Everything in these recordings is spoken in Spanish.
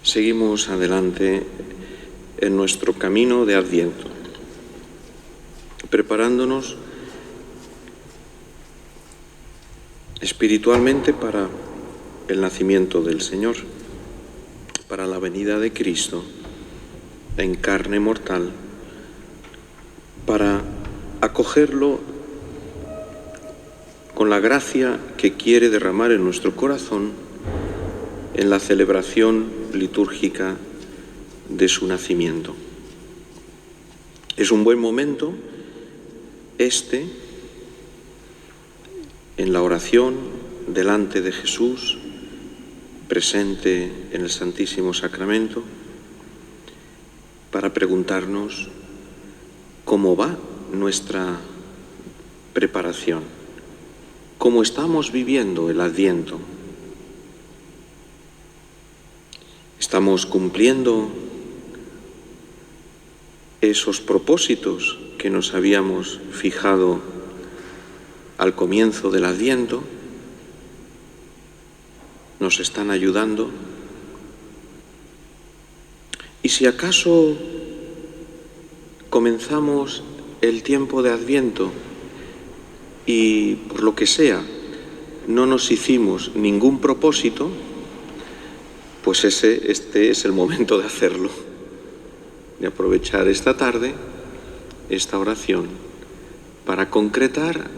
Seguimos adelante en nuestro camino de Adviento, preparándonos espiritualmente para el nacimiento del Señor, para la venida de Cristo en carne mortal, para acogerlo con la gracia que quiere derramar en nuestro corazón en la celebración litúrgica de su nacimiento. Es un buen momento en la oración delante de Jesús, presente en el Santísimo Sacramento, para preguntarnos cómo va nuestra preparación, cómo estamos viviendo el Adviento. ¿Estamos cumpliendo esos propósitos que nos habíamos fijado al comienzo del Adviento? ¿Nos están ayudando? Y si acaso comenzamos el tiempo de Adviento y por lo que sea no nos hicimos ningún propósito, pues este es el momento de hacerlo, de aprovechar esta tarde, esta oración, para concretar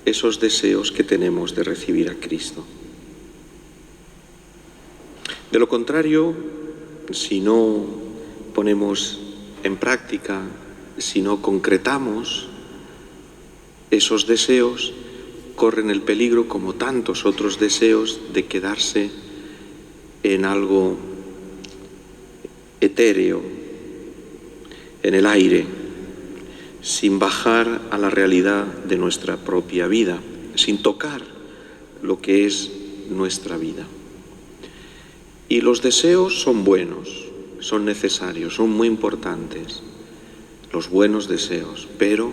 esos deseos que tenemos de recibir a Cristo. De lo contrario, si no ponemos en práctica, si no concretamos esos deseos, corren el peligro, como tantos otros deseos, de quedarse en algo etéreo, en el aire, sin bajar a la realidad de nuestra propia vida, sin tocar lo que es nuestra vida. Y los deseos son buenos, son necesarios, son muy importantes, los buenos deseos, pero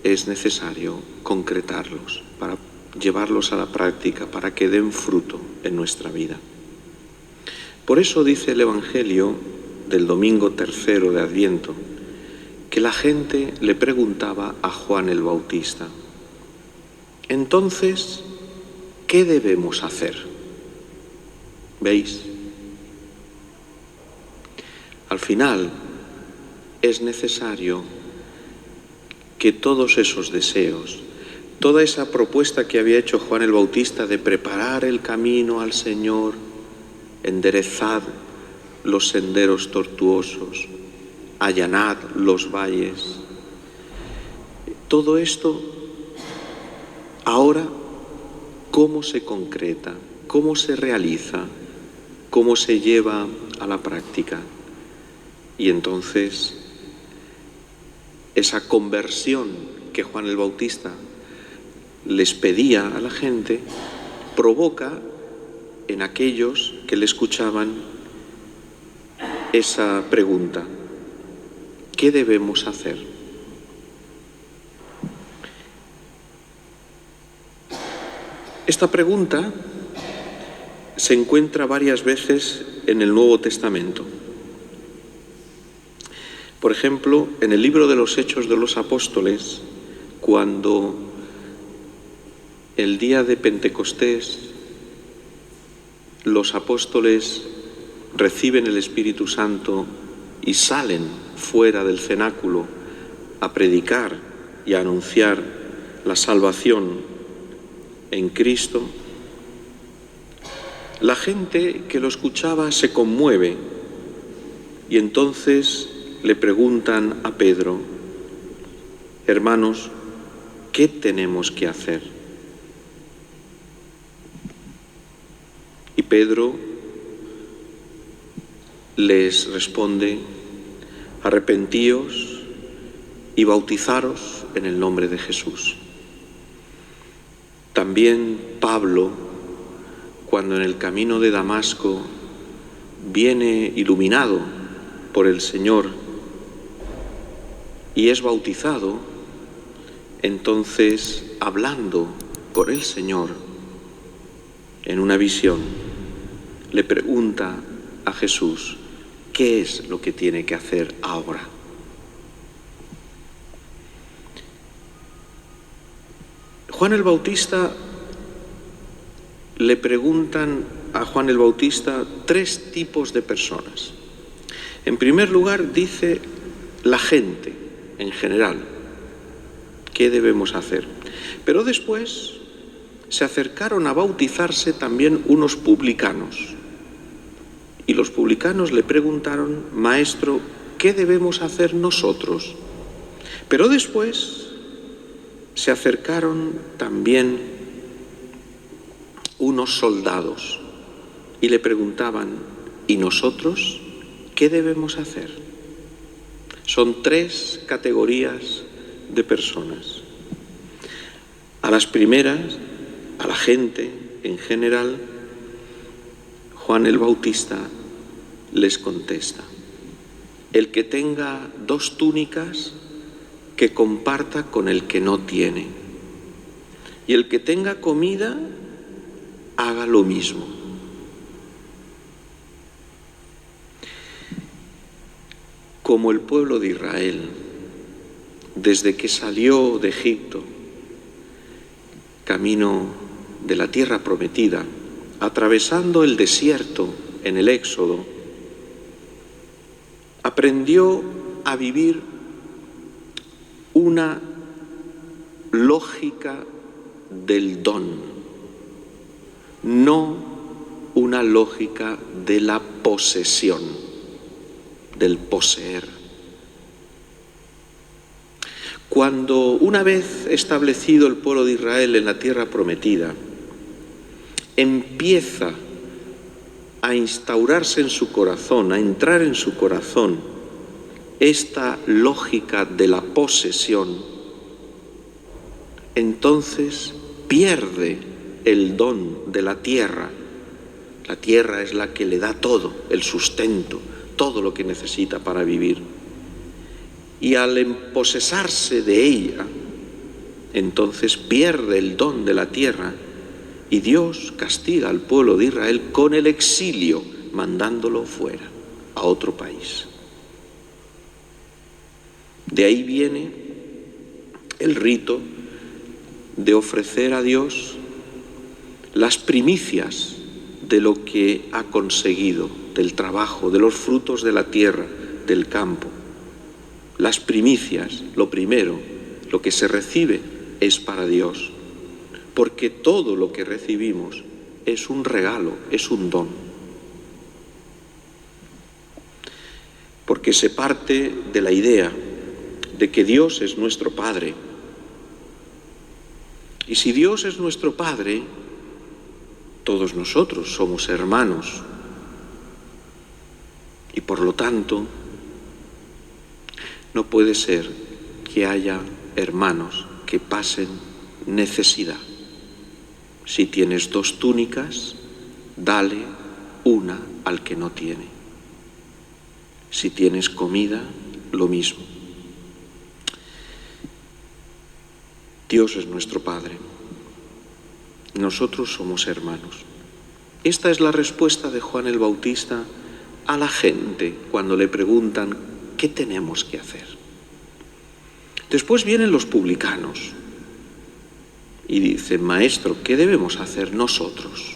es necesario concretarlos para llevarlos a la práctica, para que den fruto en nuestra vida. Por eso dice el Evangelio del domingo tercero de Adviento que la gente le preguntaba a Juan el Bautista: entonces, ¿qué debemos hacer? ¿Veis? Al final es necesario que todos esos deseos, toda esa propuesta que había hecho Juan el Bautista de preparar el camino al Señor, enderezad los senderos tortuosos, allanad los valles. Todo esto, ahora, ¿cómo se concreta? ¿Cómo se realiza? ¿Cómo se lleva a la práctica? Y entonces, esa conversión que Juan el Bautista les pedía a la gente provoca en aquellos que le escuchaban esa pregunta: ¿qué debemos hacer? Esta pregunta se encuentra varias veces en el Nuevo Testamento. Por ejemplo, en el libro de los Hechos de los Apóstoles, cuando el día de Pentecostés los apóstoles reciben el Espíritu Santo y salen fuera del cenáculo a predicar y a anunciar la salvación en Cristo, la gente que lo escuchaba se conmueve y entonces le preguntan a Pedro: hermanos, ¿qué tenemos que hacer? Y Pedro les responde: arrepentíos y bautizaros en el nombre de Jesús. También Pablo, cuando en el camino de Damasco viene iluminado por el Señor y es bautizado, entonces, hablando por el Señor en una visión, le pregunta a Jesús qué es lo que tiene que hacer ahora. Juan el Bautista, le preguntan a Juan el Bautista 3 tipos de personas. En primer lugar, dice la gente en general, ¿qué debemos hacer? Pero después se acercaron a bautizarse también unos publicanos. Y los publicanos le preguntaron: Maestro, ¿qué debemos hacer nosotros? Pero después se acercaron también unos soldados y le preguntaban: ¿y nosotros qué debemos hacer? Son 3 categorías de personas. A las primeras, a la gente en general, Juan el Bautista les contesta: el que tenga 2 túnicas, que comparta con el que no tiene. Y el que tenga comida, haga lo mismo. Como el pueblo de Israel, desde que salió de Egipto, camino de la tierra prometida, atravesando el desierto en el Éxodo, aprendió a vivir una lógica del don, no una lógica de la posesión, del poseer. Cuando una vez establecido el pueblo de Israel en la tierra prometida, empieza a instaurarse en su corazón, a entrar en su corazón esta lógica de la posesión, entonces pierde el don de la tierra. La tierra es la que le da todo, el sustento, todo lo que necesita para vivir. Y al emposesarse de ella, entonces pierde el don de la tierra y Dios castiga al pueblo de Israel con el exilio, mandándolo fuera, a otro país. De ahí viene el rito de ofrecer a Dios las primicias de lo que ha conseguido, del trabajo, de los frutos de la tierra, del campo. Las primicias, lo primero, lo que se recibe es para Dios, porque todo lo que recibimos es un regalo, es un don. Porque se parte de la idea de que Dios es nuestro Padre. Y si Dios es nuestro Padre, todos nosotros somos hermanos. Y por lo tanto, no puede ser que haya hermanos que pasen necesidad. Si tienes 2 túnicas, dale una al que no tiene. Si tienes comida, lo mismo. Dios es nuestro Padre. Nosotros somos hermanos. Esta es la respuesta de Juan el Bautista a la gente cuando le preguntan ¿qué tenemos que hacer? Después vienen los publicanos y dicen: Maestro, ¿qué debemos hacer nosotros?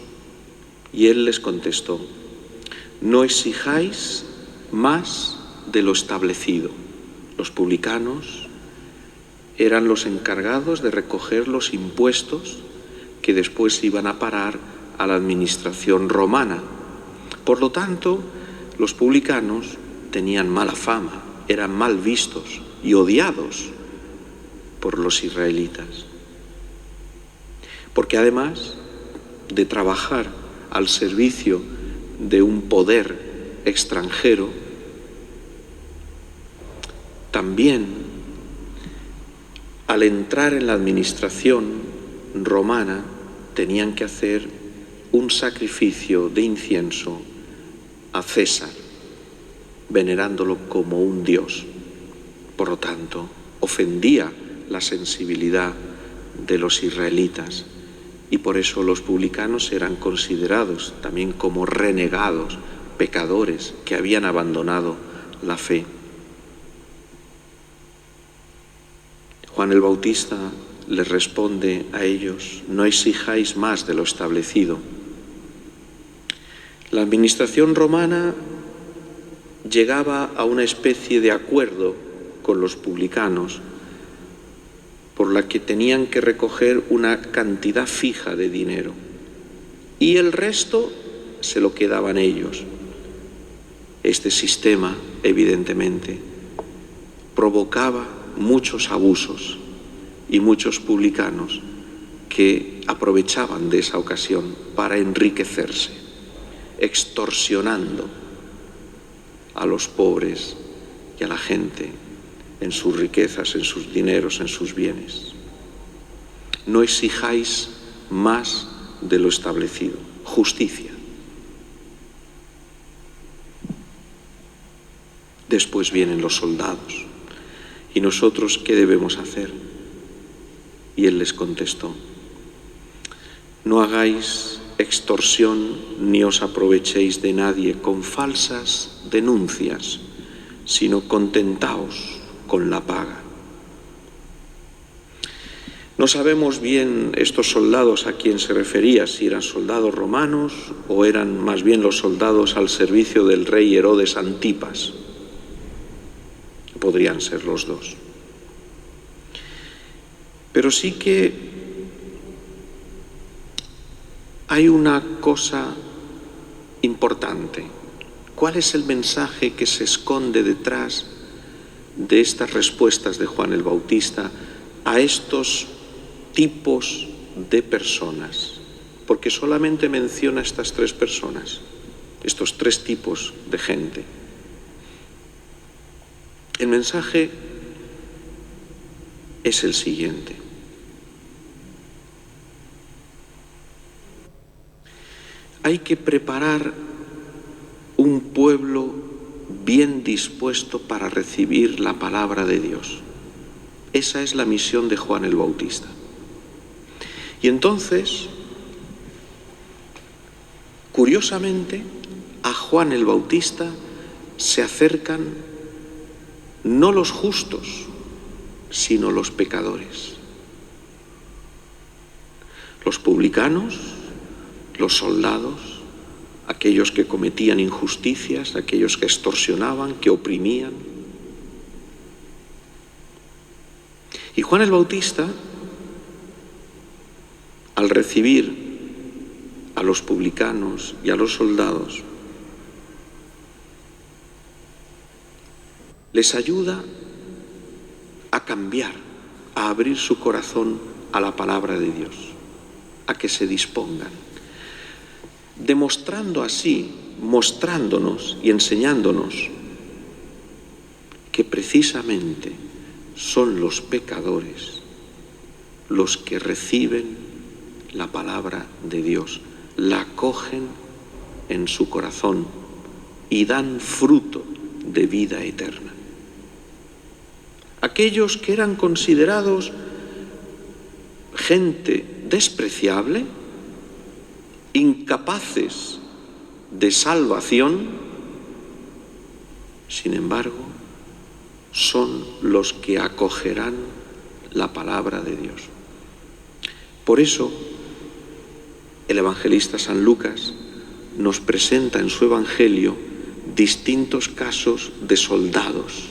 Y él les contestó: no exijáis más de lo establecido. Los publicanos eran los encargados de recoger los impuestos que después iban a parar a la administración romana. Por lo tanto, los publicanos tenían mala fama, eran mal vistos y odiados por los israelitas. Porque además de trabajar al servicio de un poder extranjero, también al entrar en la administración romana tenían que hacer un sacrificio de incienso a César, venerándolo como un dios. Por lo tanto, ofendía la sensibilidad de los israelitas y por eso los publicanos eran considerados también como renegados pecadores que habían abandonado la fe. Juan el Bautista les responde a ellos: no exijáis más de lo establecido. La administración romana llegaba a una especie de acuerdo con los publicanos por la que tenían que recoger una cantidad fija de dinero y el resto se lo quedaban ellos. Este sistema, evidentemente, provocaba muchos abusos y muchos publicanos que aprovechaban de esa ocasión para enriquecerse, extorsionando a los pobres y a la gente en sus riquezas, en sus dineros, en sus bienes. No exijáis más de lo establecido. Justicia. Después vienen los soldados. ¿Y nosotros qué debemos hacer? Y él les contestó: no hagáis extorsión ni os aprovechéis de nadie con falsas denuncias, sino contentaos con la paga. No sabemos bien estos soldados a quién se refería, si eran soldados romanos o eran más bien los soldados al servicio del rey Herodes Antipas. Podrían ser los dos. Pero sí que hay una cosa importante. ¿Cuál es el mensaje que se esconde detrás de estas respuestas de Juan el Bautista a estos tipos de personas? Porque solamente menciona estas tres personas, estos tres tipos de gente. El mensaje es el siguiente: hay que preparar un pueblo bien dispuesto para recibir la palabra de Dios. Esa es la misión de Juan el Bautista. Y entonces, curiosamente, a Juan el Bautista se acercan no los justos, sino los pecadores. Los publicanos, los soldados, aquellos que cometían injusticias, aquellos que extorsionaban, que oprimían. Y Juan el Bautista, al recibir a los publicanos y a los soldados, les ayuda a cambiar, a abrir su corazón a la palabra de Dios, a que se dispongan, demostrando así, mostrándonos y enseñándonos que precisamente son los pecadores los que reciben la palabra de Dios, la acogen en su corazón y dan fruto de vida eterna. Aquellos que eran considerados gente despreciable, incapaces de salvación, sin embargo, son los que acogerán la palabra de Dios. Por eso, el evangelista San Lucas nos presenta en su evangelio distintos casos de soldados.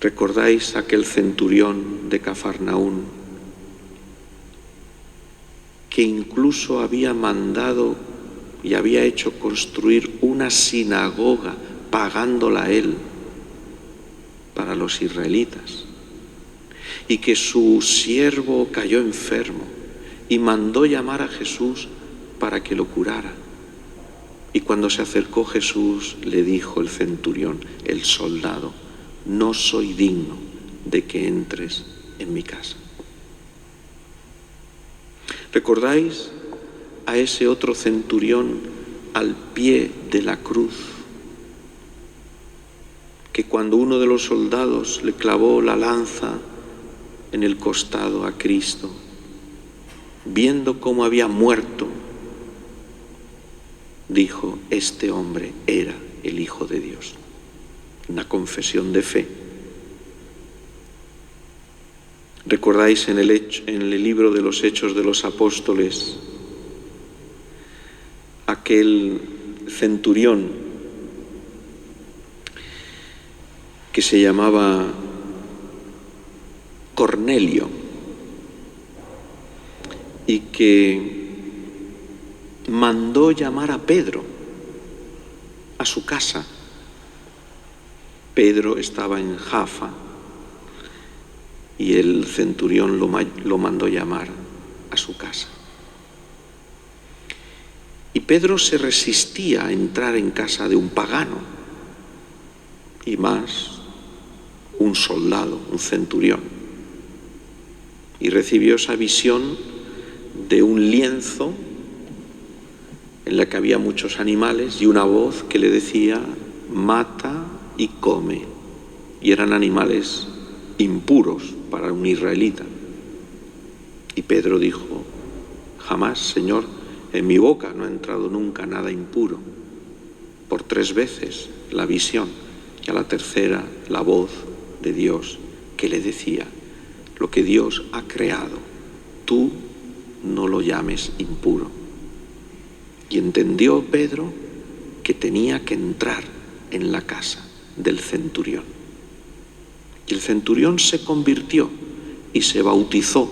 ¿Recordáis aquel centurión de Cafarnaún que incluso había mandado y había hecho construir una sinagoga pagándola él para los israelitas, y que su siervo cayó enfermo y mandó llamar a Jesús para que lo curara? Y cuando se acercó Jesús, le dijo el centurión, el soldado: no soy digno de que entres en mi casa. ¿Recordáis a ese otro centurión al pie de la cruz, que cuando uno de los soldados le clavó la lanza en el costado a Cristo, viendo cómo había muerto, dijo: este hombre era el Hijo de Dios. Una confesión de fe. ¿Recordáis en el libro de los Hechos de los Apóstoles aquel centurión que se llamaba Cornelio y que mandó llamar a Pedro a su casa? Pedro estaba en Jaffa y el centurión lo mandó llamar a su casa. Y Pedro se resistía a entrar en casa de un pagano, y más un soldado, un centurión. Y recibió esa visión de un lienzo en la que había muchos animales y una voz que le decía: mata y come. Y eran animales impuros para un israelita. Y Pedro dijo: jamás, Señor, en mi boca no ha entrado nunca nada impuro. Por 3 veces la visión, y a la tercera la voz de Dios que le decía: lo que Dios ha creado, tú no lo llames impuro. Y entendió Pedro que tenía que entrar en la casa del centurión. Y el centurión se convirtió y se bautizó,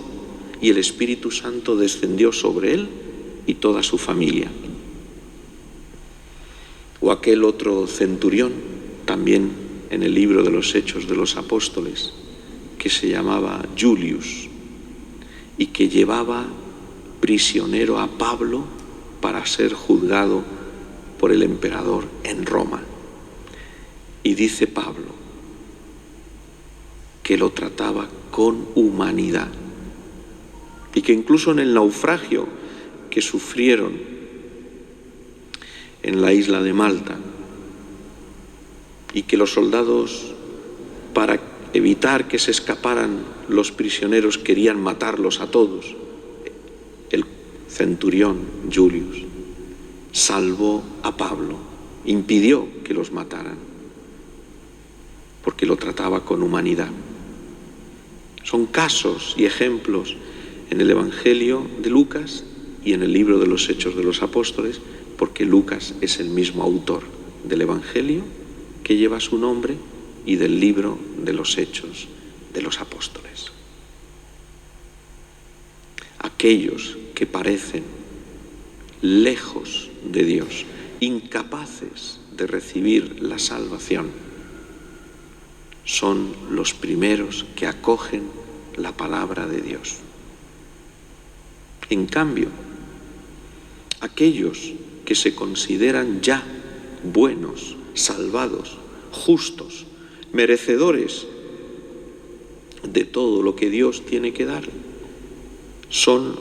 y el Espíritu Santo descendió sobre él y toda su familia. O aquel otro centurión, también en el libro de los Hechos de los Apóstoles, que se llamaba Julius y que llevaba prisionero a Pablo para ser juzgado por el emperador en Roma. Y dice Pablo que lo trataba con humanidad y que incluso en el naufragio que sufrieron en la isla de Malta, y que los soldados, para evitar que se escaparan los prisioneros, querían matarlos a todos, el centurión Julius salvó a Pablo, impidió que los mataran, porque lo trataba con humanidad. Son casos y ejemplos en el Evangelio de Lucas y en el libro de los Hechos de los Apóstoles, porque Lucas es el mismo autor del Evangelio que lleva su nombre y del libro de los Hechos de los Apóstoles. Aquellos que parecen lejos de Dios, incapaces de recibir la salvación, son los primeros que acogen la palabra de Dios. En cambio, aquellos que se consideran ya buenos, salvados, justos, merecedores de todo lo que Dios tiene que dar, son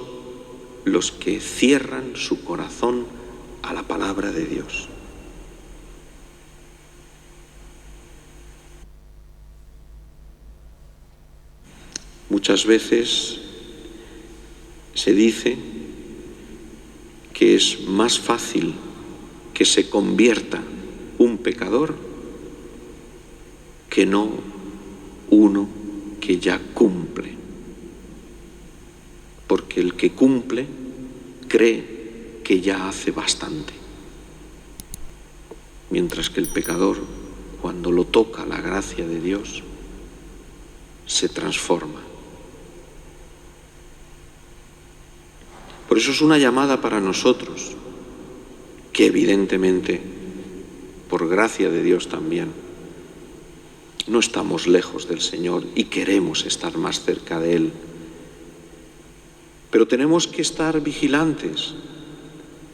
los que cierran su corazón a la palabra de Dios. Muchas veces se dice que es más fácil que se convierta un pecador que no uno que ya cumple. Porque el que cumple cree que ya hace bastante. Mientras que el pecador, cuando lo toca la gracia de Dios, se transforma. Por eso es una llamada para nosotros, que evidentemente, por gracia de Dios también, no estamos lejos del Señor y queremos estar más cerca de Él. Pero tenemos que estar vigilantes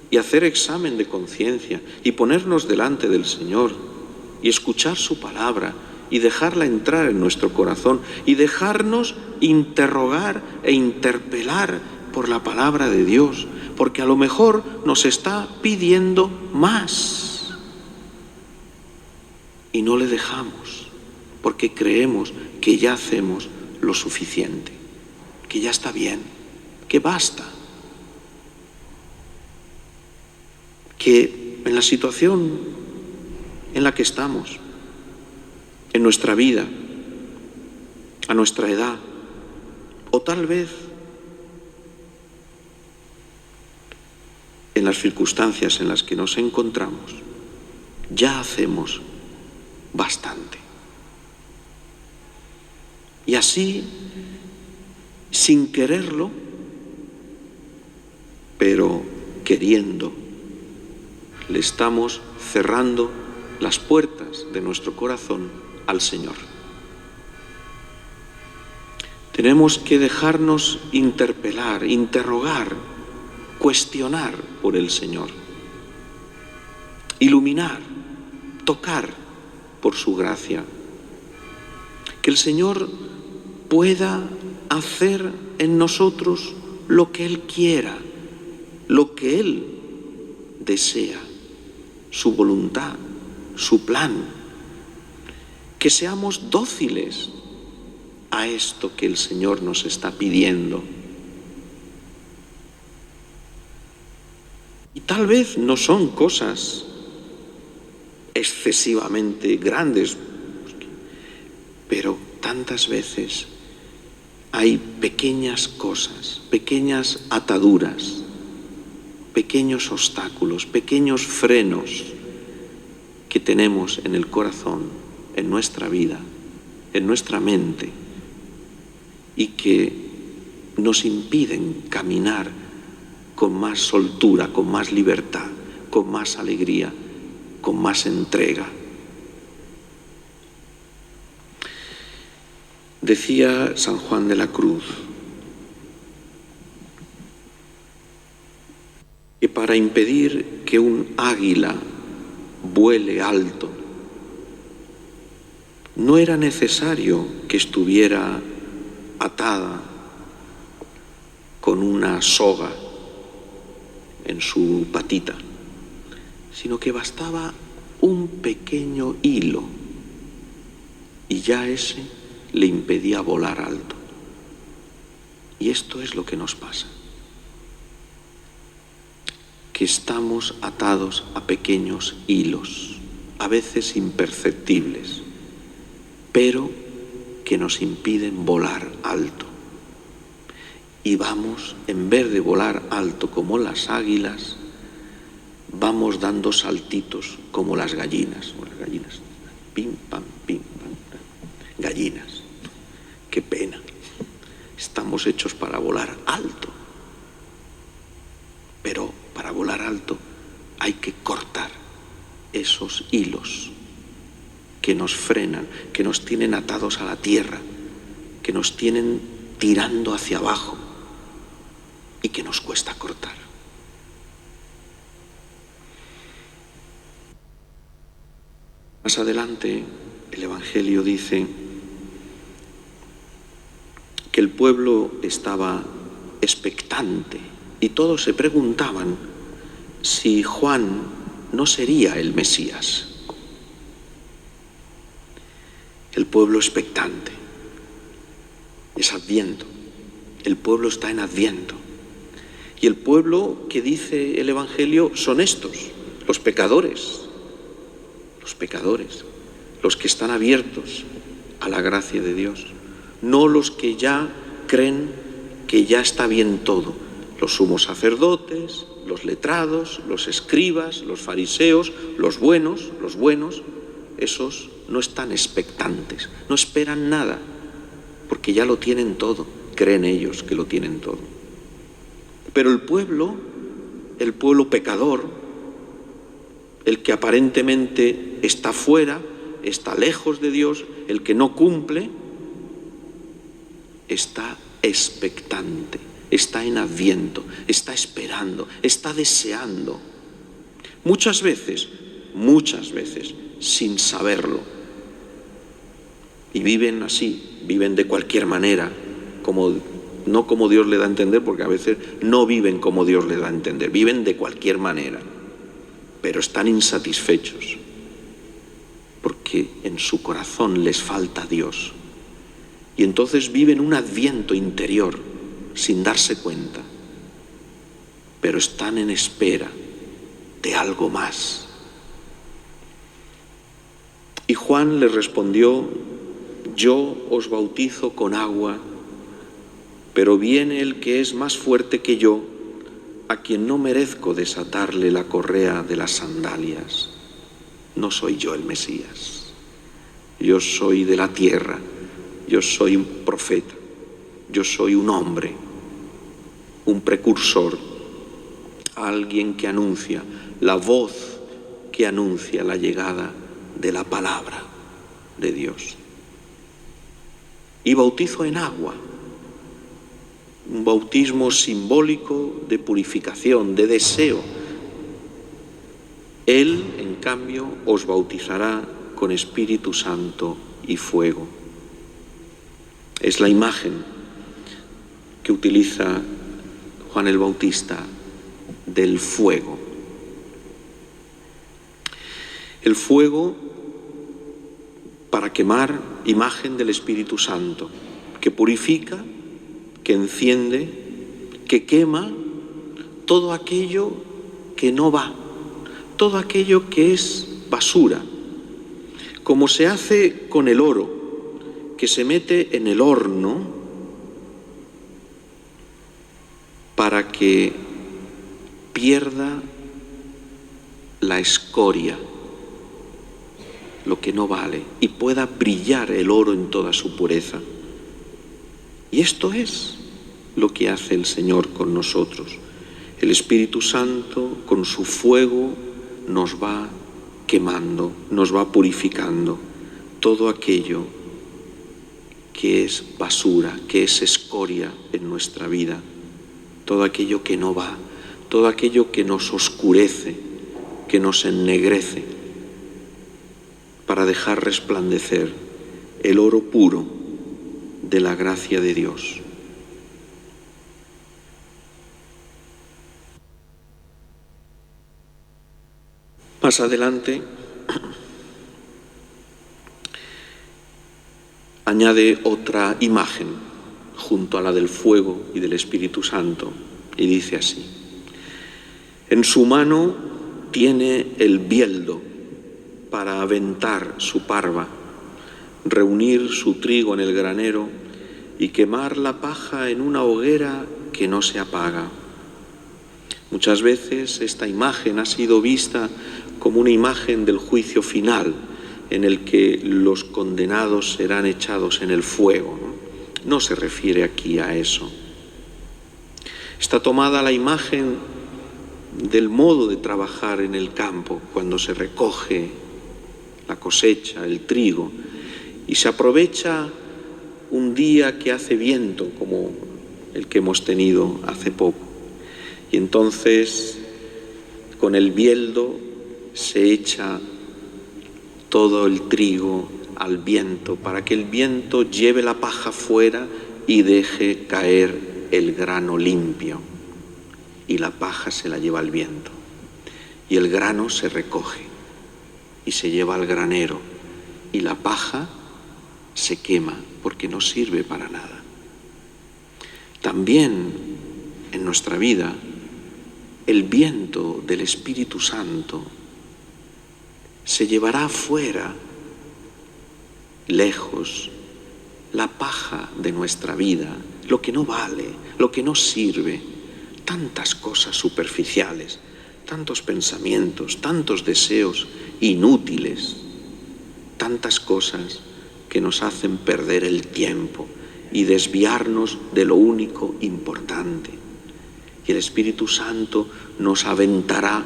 y hacer examen de conciencia y ponernos delante del Señor y escuchar su palabra y dejarla entrar en nuestro corazón y dejarnos interrogar e interpelar por la palabra de Dios, porque a lo mejor nos está pidiendo más y no le dejamos, porque creemos que ya hacemos lo suficiente, que ya está bien, que basta, que en la situación en la que estamos, en nuestra vida, a nuestra edad, o tal vez en las circunstancias en las que nos encontramos, ya hacemos bastante. Y así, sin quererlo, pero queriendo, le estamos cerrando las puertas de nuestro corazón al Señor. Tenemos que dejarnos interpelar, interrogar, cuestionar por el Señor, iluminar, tocar por su gracia. Que el Señor pueda hacer en nosotros lo que Él quiera, lo que Él desea, su voluntad, su plan. Que seamos dóciles a esto que el Señor nos está pidiendo. Y tal vez no son cosas excesivamente grandes, pero tantas veces hay pequeñas cosas, pequeñas ataduras, pequeños obstáculos, pequeños frenos que tenemos en el corazón, en nuestra vida, en nuestra mente, y que nos impiden caminar con más soltura, con más libertad, con más alegría, con más entrega. Decía San Juan de la Cruz que para impedir que un águila vuele alto, no era necesario que estuviera atada con una soga en su patita, sino que bastaba un pequeño hilo y ya ese le impedía volar alto. Y esto es lo que nos pasa, que estamos atados a pequeños hilos, a veces imperceptibles, pero que nos impiden volar alto. Y vamos, en vez de volar alto como las águilas, vamos dando saltitos como las gallinas. Pim, pam, gallinas. Qué pena. Estamos hechos para volar alto. Pero para volar alto hay que cortar esos hilos que nos frenan, que nos tienen atados a la tierra, que nos tienen tirando hacia abajo y que nos cuesta cortar. Más adelante el Evangelio dice que el pueblo estaba expectante y todos se preguntaban si Juan no sería el Mesías. El pueblo expectante. Es Adviento. El pueblo está en Adviento. Y el pueblo que dice el Evangelio son estos, los pecadores, los que están abiertos a la gracia de Dios, no los que ya creen que ya está bien todo, los sumos sacerdotes, los letrados, los escribas, los fariseos, los buenos, esos no están expectantes, no esperan nada, porque ya lo tienen todo, creen ellos que lo tienen todo. Pero el pueblo pecador, el que aparentemente está fuera, está lejos de Dios, el que no cumple, está expectante, está en Adviento, está esperando, está deseando. Muchas veces, sin saberlo. Y viven así, viven de cualquier manera, no como Dios le da a entender, porque a veces no viven como Dios le da a entender, viven de cualquier manera, pero están insatisfechos, porque en su corazón les falta Dios. Y entonces viven un Adviento interior, sin darse cuenta, pero están en espera de algo más. Y Juan le respondió: yo os bautizo con agua, pero viene el que es más fuerte que yo, a quien no merezco desatarle la correa de las sandalias. No soy yo el Mesías, yo soy de la tierra, yo soy un profeta, yo soy un hombre, un precursor, alguien que anuncia, la voz que anuncia la llegada de la palabra de Dios. Y bautizo en agua, un bautismo simbólico de purificación, de deseo. Él, en cambio, os bautizará con Espíritu Santo y fuego. Es la imagen que utiliza Juan el Bautista del fuego. El fuego para quemar, imagen del Espíritu Santo, que purifica, que enciende, que quema todo aquello que no va, todo aquello que es basura, como se hace con el oro, que se mete en el horno para que pierda la escoria, lo que no vale, y pueda brillar el oro en toda su pureza. Y esto es lo que hace el Señor con nosotros. El Espíritu Santo, con su fuego, nos va quemando, nos va purificando todo aquello que es basura, que es escoria en nuestra vida, todo aquello que no va, todo aquello que nos oscurece, que nos ennegrece, para dejar resplandecer el oro puro de la gracia de Dios. Más adelante añade otra imagen junto a la del fuego y del Espíritu Santo y dice así: en su mano tiene el bieldo para aventar su parva, reunir su trigo en el granero y quemar la paja en una hoguera que no se apaga. Muchas veces esta imagen ha sido vista como una imagen del juicio final, en el que los condenados serán echados en el fuego. No se refiere aquí a eso. Está tomada la imagen del modo de trabajar en el campo, cuando se recoge la cosecha, el trigo, y se aprovecha un día que hace viento, como el que hemos tenido hace poco. Y entonces, con el bieldo se echa todo el trigo al viento, para que el viento lleve la paja fuera y deje caer el grano limpio. Y la paja se la lleva el viento. Y el grano se recoge y se lleva al granero, y la paja se quema porque no sirve para nada. También en nuestra vida, el viento del Espíritu Santo se llevará afuera, lejos, la paja de nuestra vida, lo que no vale, lo que no sirve, tantas cosas superficiales, tantos pensamientos, tantos deseos inútiles, tantas cosas que nos hacen perder el tiempo y desviarnos de lo único importante. Y el Espíritu Santo nos aventará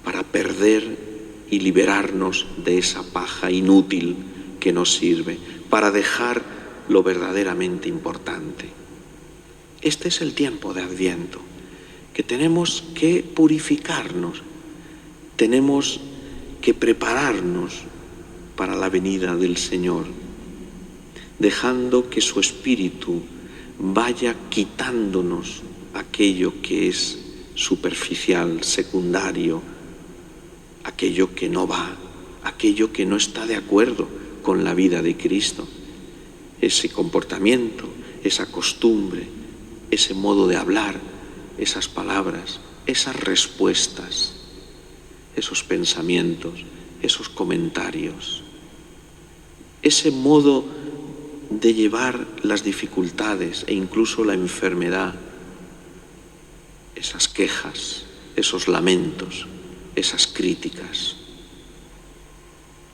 para perder y liberarnos de esa paja inútil que nos sirve, para dejar lo verdaderamente importante. Este es el tiempo de Adviento, que tenemos que purificarnos, tenemos que prepararnos para la venida del Señor, dejando que su Espíritu vaya quitándonos aquello que es superficial, secundario, aquello que no va, aquello que no está de acuerdo con la vida de Cristo, ese comportamiento, esa costumbre, ese modo de hablar, esas palabras, esas respuestas, esos pensamientos, esos comentarios, ese modo de llevar las dificultades e incluso la enfermedad, esas quejas, esos lamentos, esas críticas.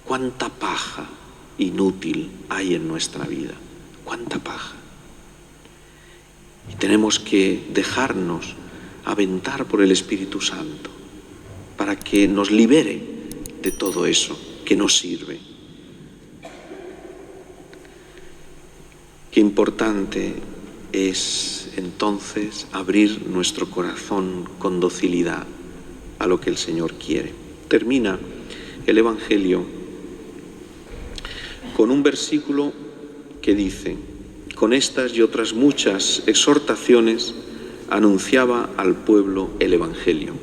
Cuánta paja inútil hay en nuestra vida, cuánta paja. Y tenemos que dejarnos aventar por el Espíritu Santo para que nos libere de todo eso que no sirve. Qué importante es entonces abrir nuestro corazón con docilidad a lo que el Señor quiere. Termina el Evangelio con un versículo que dice: con estas y otras muchas exhortaciones anunciaba al pueblo el Evangelio.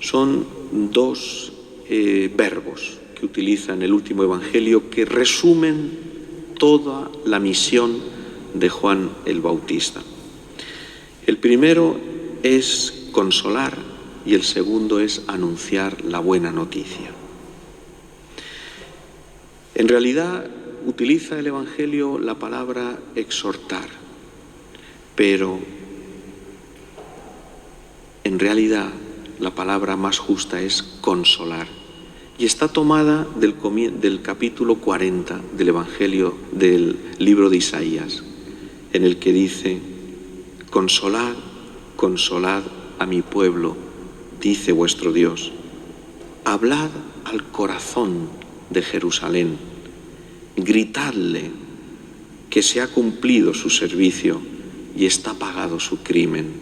Son dos verbos que utiliza en el último Evangelio que resumen toda la misión de Juan el Bautista. El primero es consolar y el segundo es anunciar la buena noticia. En realidad utiliza el Evangelio la palabra exhortar, pero en realidad la palabra más justa es consolar. Y está tomada del capítulo 40 del Evangelio del libro de Isaías, en el que dice: consolad, consolad a mi pueblo, dice vuestro Dios. Hablad al corazón de Jerusalén, gritadle que se ha cumplido su servicio y está pagado su crimen,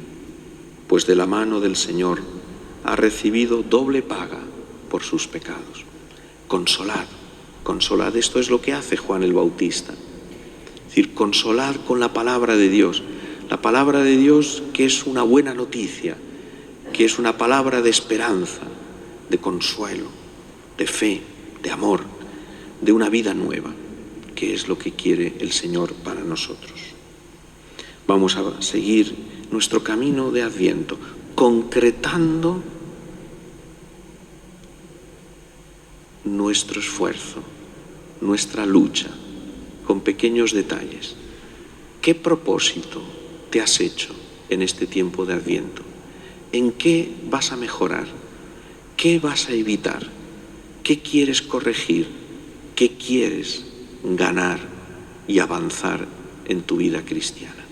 pues de la mano del Señor ha recibido doble paga por sus pecados. Consolad, consolad, esto es lo que hace Juan el Bautista. Es decir, consolad con la palabra de Dios. La palabra de Dios, que es una buena noticia, que es una palabra de esperanza, de consuelo, de fe, de amor, de una vida nueva, que es lo que quiere el Señor para nosotros. Vamos a seguir nuestro camino de Adviento, concretando nuestro esfuerzo, nuestra lucha, con pequeños detalles. ¿Qué propósito te has hecho en este tiempo de Adviento? ¿En qué vas a mejorar? ¿Qué vas a evitar? ¿Qué quieres corregir? ¿Qué quieres ganar y avanzar en tu vida cristiana?